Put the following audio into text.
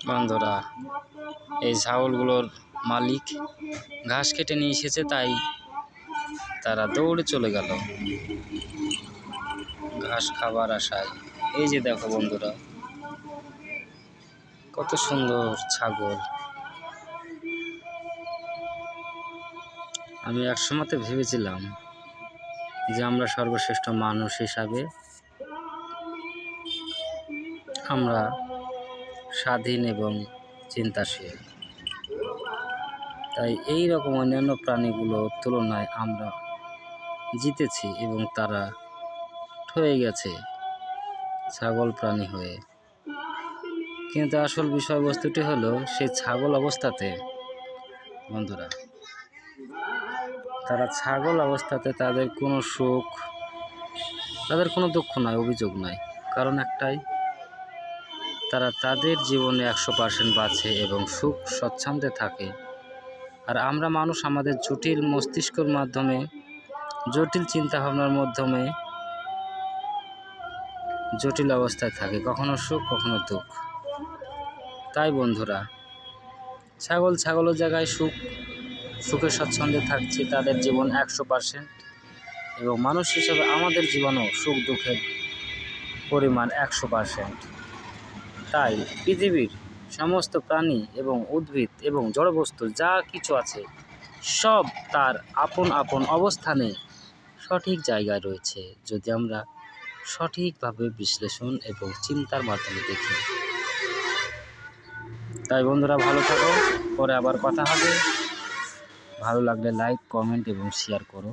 বন্ধুরা, এই ছাগলগুলোর মালিক ঘাস কেটে নিয়ে এসেছে, তাই তারা দৌড়ে চলে গেল ঘাস খাবার আশায়। এই যে দেখো বন্ধুরা, কত সুন্দর ছাগল। আমি একসময়তে ভেবেছিলাম যে আমরা সর্বশ্রেষ্ঠ মানুষ হিসাবে আমরা স্বাধীন এবং চিন্তাশীল, তাই এই রকম অন্যান্য প্রাণীগুলোর তুলনায় আমরা জিতেছি এবং তারা ঠয়ে গেছে ছাগল প্রাণী হয়ে। কিন্তু আসল বিষয়বস্তুটি হলো, সেই ছাগল অবস্থাতে বন্ধুরা, তারা ছাগল অবস্থাতে তাদের কোনো সুখ, তাদের কোনো দুঃখ নয়, অভিযোগ নয়। কারণ একটাই, তারা তাদের জীবনে 100% বাঁচে এবং সুখ স্বচ্ছন্দে থাকে। আর আমরা মানুষ আমাদের জটিল মস্তিষ্কের মাধ্যমে, জটিল চিন্তাভাবনার মাধ্যমে জটিল অবস্থায় থাকে, কখনো সুখ কখনো দুঃখ। তাই বন্ধুরা, ছাগলের জায়গায় সুখের স্বচ্ছন্দে থাকছে তাদের জীবন 100%, এবং মানুষ হিসেবে আমাদের জীবনও সুখ দুঃখের পরিমাণ 100%। তাই পৃথিবীর সমস্ত প্রাণী এবং উদ্ভিদ এবং জড়বস্তু যা কিছু আছে, সব তার আপন আপন অবস্থানে সঠিক জায়গায় রয়েছে, যদি আমরা সঠিকভাবে বিশ্লেষণ এবং চিন্তার মাধ্যমে দেখি। তাই বন্ধুরা, ভালো থাকো, পরে আবার কথা হবে। ভালো লাগলে লাইক, কমেন্ট এবং শেয়ার করো।